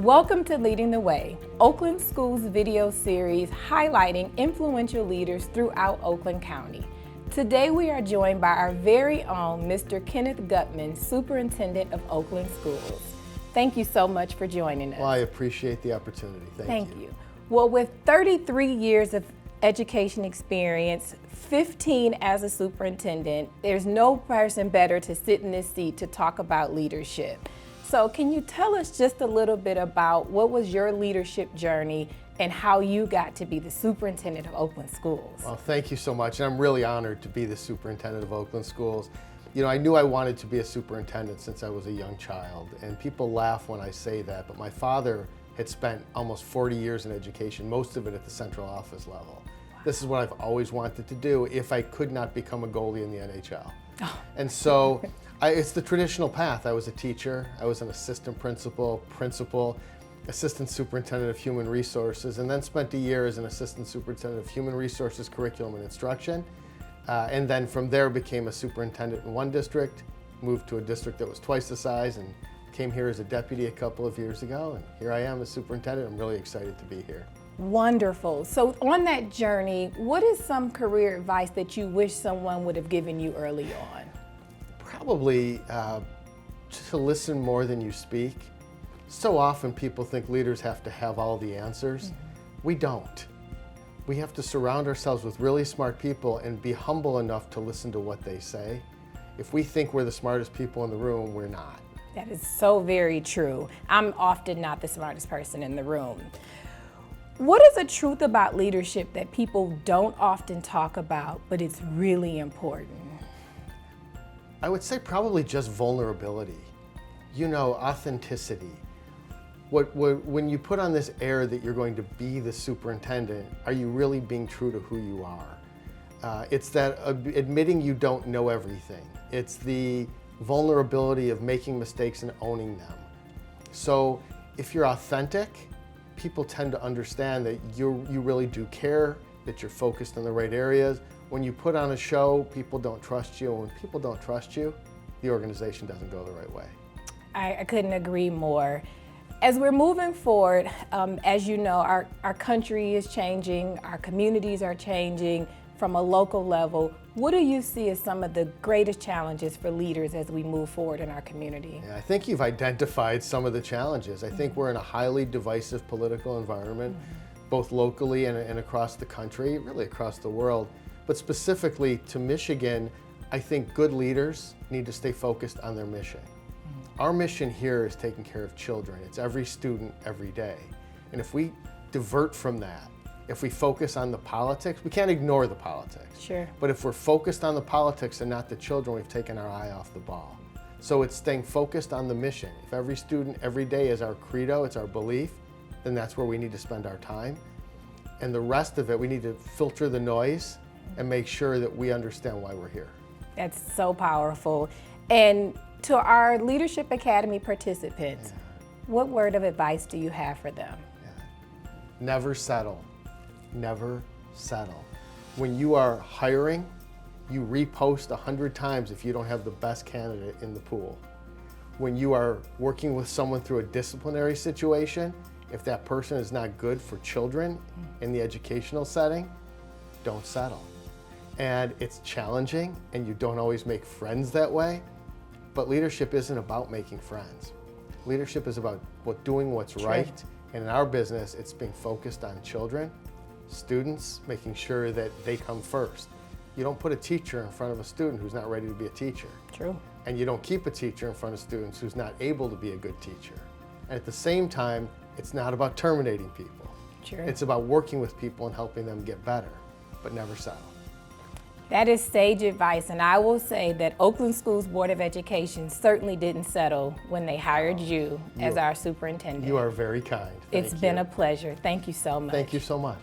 Welcome to Leading the Way, Oakland Schools video series highlighting influential leaders throughout Oakland County. Today we are joined by our very own Mr. Kenneth Gutman, Superintendent of Oakland Schools. Thank you so much for joining us. Well, I appreciate the opportunity. Thank you. Well, with 33 years of education experience, 15 as a superintendent, there's no person better to sit in this seat to talk about leadership. So can you tell us just a little bit about what was your leadership journey and how you got to be the superintendent of Oakland Schools? Well, thank you so much. And I'm really honored to be the superintendent of Oakland Schools. You know, I knew I wanted to be a superintendent since I was a young child, and people laugh when I say that, but my father had spent almost 40 years in education, most of it at the central office level. This is what I've always wanted to do if I could not become a goalie in the NHL. And so it's the traditional path. I was a teacher, I was an assistant principal, assistant superintendent of human resources, and then spent a year as an assistant superintendent of human resources, curriculum, and instruction. And then from there became a superintendent in one district, moved to a district that was twice the size, and came here as a deputy a couple of years ago. And here I am as superintendent. I'm really excited to be here. Wonderful. So on that journey, what is some career advice that you wish someone would have given you early on? Probably to listen more than you speak. So often people think leaders have to have all the answers. We don't. We have to surround ourselves with really smart people and be humble enough to listen to what they say. If we think we're the smartest people in the room, we're not. That is so very true. I'm often not the smartest person in the room. What is a truth about leadership that people don't often talk about, but it's really important? I would say probably just vulnerability. You know, authenticity. When you put on this air that you're going to be the superintendent, are you really being true to who you are? It's that admitting you don't know everything. It's the vulnerability of making mistakes and owning them. So if you're authentic, people tend to understand that you really do care, that you're focused in the right areas. When you put on a show, people don't trust you. And when people don't trust you, the organization doesn't go the right way. I couldn't agree more. As we're moving forward, as you know, our country is changing, our communities are changing from a local level. What do you see as some of the greatest challenges for leaders as we move forward in our community? Yeah, I think you've identified some of the challenges. I think we're in a highly divisive political environment, both locally and across the country, really across the world. But specifically to Michigan, I think good leaders need to stay focused on their mission. Our mission here is taking care of children. It's every student, every day. And if we divert from that, if we focus on the politics, we can't ignore the politics. Sure. But if we're focused on the politics and not the children, we've taken our eye off the ball. So it's staying focused on the mission. If every student, every day is our credo, it's our belief, then that's where we need to spend our time. And the rest of it, we need to filter the noise and make sure that we understand why we're here. That's so powerful. And to our Leadership Academy participants, what word of advice do you have for them? Never settle. Never settle. When you are hiring, you repost 100 times if you don't have the best candidate in the pool. When you are working with someone through a disciplinary situation, if that person is not good for children in the educational setting, don't settle. And it's challenging, and you don't always make friends that way, but leadership isn't about making friends. Leadership is about doing what's right, and in our business, it's being focused on children, students, making sure that they come first. You don't put a teacher in front of a student who's not ready to be a teacher. True. And you don't keep a teacher in front of students who's not able to be a good teacher. And at the same time, it's not about terminating people. True. It's about working with people and helping them get better, but never settle. That is sage advice, and I will say that Oakland Schools Board of Education certainly didn't settle when they hired you as our superintendent. You are very kind. It's been a pleasure. Thank you so much. Thank you so much.